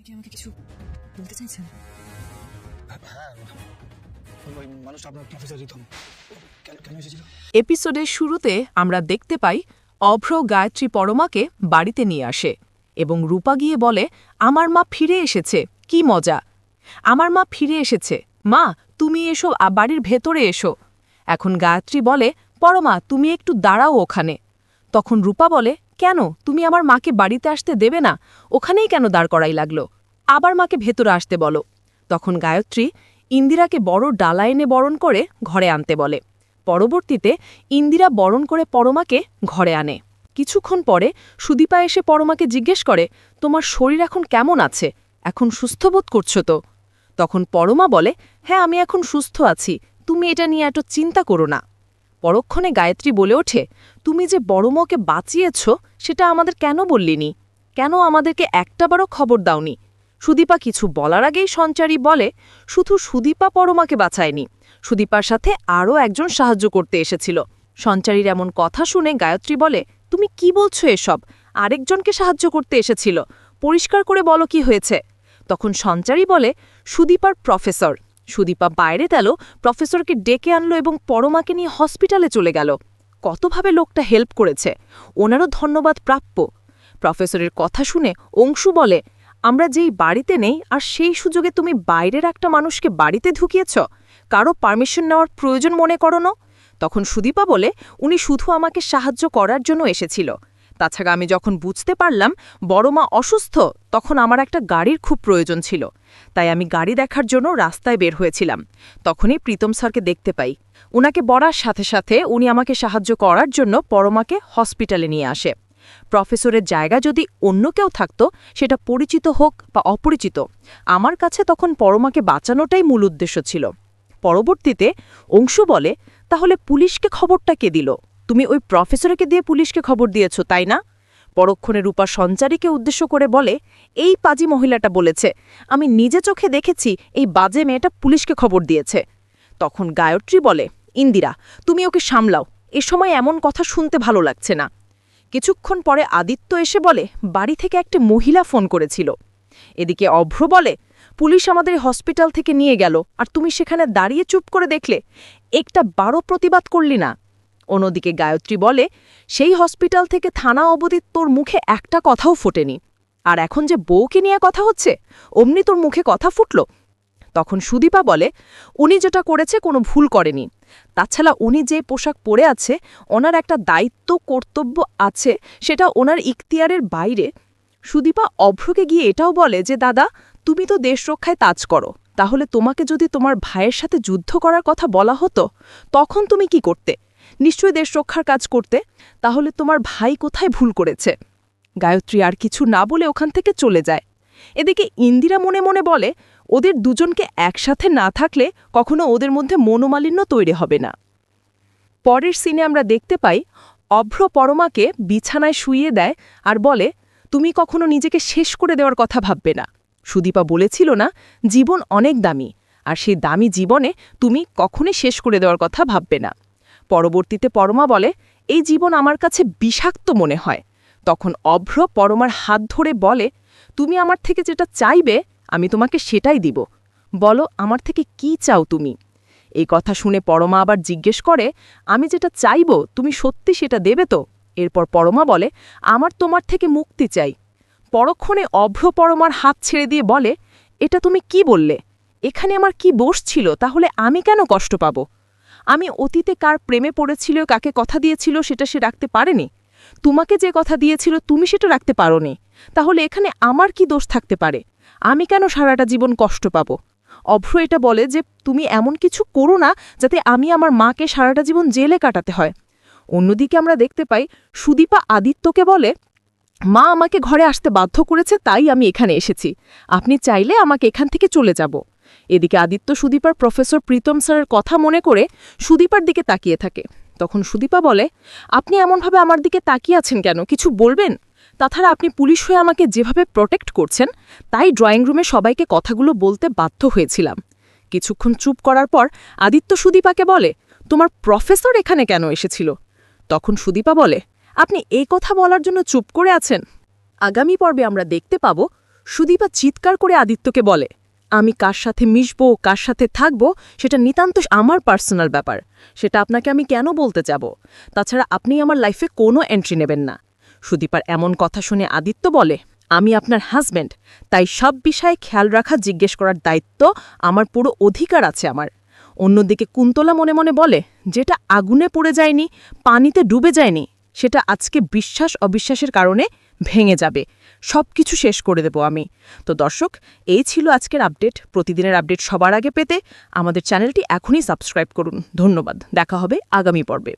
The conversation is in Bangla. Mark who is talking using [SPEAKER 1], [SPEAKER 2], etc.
[SPEAKER 1] কি আমাকে কিছু বলতে চাইছেন?
[SPEAKER 2] হ্যাঁ, ওই মানুষটা আপনার প্রফেসর রিতম কেন এসেছিল?
[SPEAKER 3] এপিসোডের শুরুতে আমরা দেখতে পাই অভ্র গায়ত্রী পরমাকে বাড়িতে নিয়ে আসে এবং রূপা গিয়ে বলে, আমার মা ফিরে এসেছে, কি মজা, আমার মা ফিরে এসেছে, মা তুমি এসো, বাড়ির ভেতরে এসো। এখন গায়ত্রী বলে, পরমা তুমি একটু দাঁড়াও ওখানে। তখন রূপা বলে, কেন তুমি আমার মাকে বাড়িতে আসতে দেবে না? ওখানেই কেন দাঁড় করাই লাগলো? আবার মাকে ভেতরে আসতে বলো। তখন গায়ত্রী ইন্দিরাকে বড় ডালা এনে বরণ করে ঘরে আনতে বলে। পরবর্তীতে ইন্দিরা বরণ করে পরমাকে ঘরে আনে। কিছুক্ষণ পরে সুদীপা এসে পরমাকে জিজ্ঞেস করে, তোমার শরীর এখন কেমন আছে, এখন সুস্থ বোধ করছো তো? তখন পরমা বলে, হ্যাঁ আমি এখন সুস্থ আছি, তুমি এটা নিয়ে এত চিন্তা করো না। পরক্ষণে গায়ত্রী বলে ওঠে, তুমি যে বড়মাকে বাঁচিয়েছ সেটা আমাদের কেন বললিনি, কেন আমাদেরকে একটাবারও খবর দাওনি? সুদীপা কিছু বলার আগেই সঞ্চারী বলে, শুধু সুদীপা পরমাকে বাঁচায়নি, সুদীপার সাথে আরও একজন সাহায্য করতে এসেছিল। সঞ্চারীর এমন কথা শুনে গায়ত্রী বলে, তুমি কি বলছো এসব? আরেকজনকে সাহায্য করতে এসেছিল, পরিষ্কার করে বলো কি হয়েছে। তখন সঞ্চারী বলে, সুদীপার প্রফেসর। সুদীপা বাইরে গেল, প্রফেসরকে ডেকে আনলো এবং পরমাকে নিয়ে হসপিটালে চলে গেল। কতভাবে লোকটা হেল্প করেছে, ওনারও ধন্যবাদ প্রাপ্য। প্রফেসরের কথা শুনে অংশু বলে, আমরা যেই বাড়িতে নেই আর সেই সুযোগে তুমি বাইরের একটা মানুষকে বাড়িতে ঢুকিয়েছ, কারো পারমিশন নেওয়ার প্রয়োজন মনে করো না? তখন সুদীপা বলে, উনি শুধু আমাকে সাহায্য করার জন্য এসেছিল, তাছাড়া আমি যখন বুঝতে পারলাম বড়মা অসুস্থ তখন আমার একটা গাড়ির খুব প্রয়োজন ছিল, তাই আমি গাড়ি দেখার জন্য রাস্তায় বের হয়েছিলাম। তখনই প্রীতম স্যারকে দেখতে পাই, উনাকে বলার সাথে সাথে উনি আমাকে সাহায্য করার জন্য পরমাকে হসপিটালে নিয়ে আসে। প্রফেসরের জায়গা যদি অন্য কেউ থাকত, সেটা পরিচিত হোক বা অপরিচিত, আমার কাছে তখন পরমাকে বাঁচানোটাই মূল উদ্দেশ্য ছিল। পরবর্তীতে অংশু বলে, তাহলে পুলিশকে খবরটা কে দিল? তুমি ওই প্রফেসরকে দিয়ে পুলিশকে খবর দিয়েছ তাই না? পরক্ষণে রূপা সঞ্চারীকে উদ্দেশ্য করে বলে, এই পাজি মহিলাটা বলেছে, আমি নিজে চোখে দেখেছি এই বাজে মেয়েটা পুলিশকে খবর দিয়েছে। তখন গায়ত্রী বলে, ইন্দিরা তুমি ওকে সামলাও, এ সময় এমন কথা শুনতে ভালো লাগছে না। কিছুক্ষণ পরে আদিত্য এসে বলে, বাড়ি থেকে একটা মহিলা ফোন করেছিল। এদিকে অভ্র বলে, পুলিশ আমাদের হসপিটাল থেকে নিয়ে গেল আর তুমি সেখানে দাঁড়িয়ে চুপ করে দেখলে, একটা বারো প্রতিবাদ করলি না। অন্যদিকে গায়ত্রী বলে, সেই হসপিটাল থেকে থানা অবধি তোর মুখে একটা কথাও ফোটেনি, আর এখন যে বউকে নিয়ে কথা হচ্ছে অমনি তোর মুখে কথা ফুটল। তখন সুদীপা বলে, উনি যেটা করেছে কোনো ভুল করেনি, তাছাড়া উনি যে পোশাক পরে আছে ওনার একটা দায়িত্ব কর্তব্য আছে, সেটা ওনার ইখতিয়ারের বাইরে। সুদীপা অভ্রকে গিয়ে এটাও বলে যে, দাদা তুমি তো দেশ রক্ষায় কাজ করো, তাহলে তোমাকে যদি তোমার ভাইয়ের সাথে যুদ্ধ করার কথা বলা হতো তখন তুমি কি করতে? নিশ্চয়ই দেশ রক্ষার কাজ করতে। তাহলে তোমার ভাই কোথায় ভুল করেছে? গায়ত্রী আর কিছু না বলে ওখান থেকে চলে যায়। এদিকে ইন্দিরা মনে মনে বলে, ওদের দুজনকে একসাথে না থাকলে কখনো ওদের মধ্যে মনোমালিন্য তৈরি হবে না। পরের সিনে আমরা দেখতে পাই, অভ্র পরমাকে বিছানায় শুইয়ে দেয় আর বলে, তুমি কখনো নিজেকে শেষ করে দেওয়ার কথা ভাববে না। সুদীপা বলেছিল না, জীবন অনেক দামি, আর সেই দামি জীবনে তুমি কখনই শেষ করে দেওয়ার কথা ভাববে না। পরবর্তীতে পরমা বলে, এই জীবন আমার কাছে বিষাক্ত মনে হয়। তখন অভ্র পরমার হাত ধরে বলে, তুমি আমার থেকে যেটা চাইবে আমি তোমাকে সেটাই দিব, বলো আমার থেকে কি চাও তুমি? এই কথা শুনে পরমা আবার জিজ্ঞেস করে, আমি যেটা চাইব তুমি সত্যি সেটা দেবে তো? এরপর পরমা বলে, আমার তোমার থেকে মুক্তি চাই। পরক্ষণে অভ্র পরমার হাত ছেড়ে দিয়ে বলে, এটা তুমি কি বললে? এখানে আমার কি দোষ ছিল, তাহলে আমি কেন কষ্ট পাব? আমি অতীতে কার প্রেমে পড়েছিল, কাকে কথা দিয়েছিল সেটা সে রাখতে পারেনি, তোমাকে যে কথা দিয়েছিল তুমি সেটা রাখতে পারোনি, তাহলে এখানে আমার কি দোষ থাকতে পারে? আমি কেন সারাটা জীবন কষ্ট পাব? অভ্র এটা বলে যে, তুমি এমন কিছু করো না যাতে আমি আমার মাকে সারাটা জীবন জেলে কাটাতে হয়। অন্যদিকে আমরা দেখতে পাই, সুদীপা আদিত্যকে বলে, মা আমাকে ঘরে আসতে বাধ্য করেছে, তাই আমি এখানে এসেছি, আপনি চাইলে আমাকে এখান থেকে চলে যাব। এদিকে আদিত্য সুদীপার প্রফেসর প্রীতম স্যারের কথা মনে করে সুদীপার দিকে তাকিয়ে থাকে। তখন সুদীপা বলে, আপনি এমনভাবে আমার দিকে তাকিয়ে আছেন কেন, কিছু বলবেন? তাছাড়া আপনি পুলিশ হয়ে আমাকে যেভাবে প্রোটেক্ট করছেন, তাই ড্রয়িং রুমে সবাইকে কথাগুলো বলতে বাধ্য হয়েছিলাম। কিছুক্ষণ চুপ করার পর আদিত্য সুদীপাকে বলে, তোমার প্রফেসর এখানে কেন এসেছিল? তখন সুদীপা বলে, আপনি এই কথা বলার জন্য চুপ করে আছেন? আগামী পর্বে আমরা দেখতে পাব সুদীপা চিৎকার করে আদিত্যকে বলে, আমি কার সাথে মিশবো, কার সাথে থাকবো, সেটা নিতান্ত আমার পার্সোনাল ব্যাপার। সেটা আপনাকে আমি কেন বলতে যাব? তাছাড়া আপনি আমার লাইফে কোনো এন্ট্রি নেবেন না। সুদীপার এমন কথা শুনে আদিত্য বলে, আমি আপনার হাজব্যান্ড, তাই সব বিষয়ে খেয়াল রাখা, জিজ্ঞেস করার দায়িত্ব আমার, পুরো অধিকার আছে আমার। অন্যদিকে কুন্তলা মনে মনে বলে, যেটা আগুনে পড়ে যায়নি, পানিতে ডুবে যায়নি, সেটা আজকে বিশ্বাস অবিশ্বাসের কারণে ভেঙে যাবে। সব কিছু শেষ করে দেব আমি। তো দর্শক, এই ছিল আজকের আপডেট। প্রতিদিনের আপডেট সবার আগে পেতে আমাদের চ্যানেলটি এখনই সাবস্ক্রাইব করুন। ধন্যবাদ। দেখা হবে আগামী পর্বে।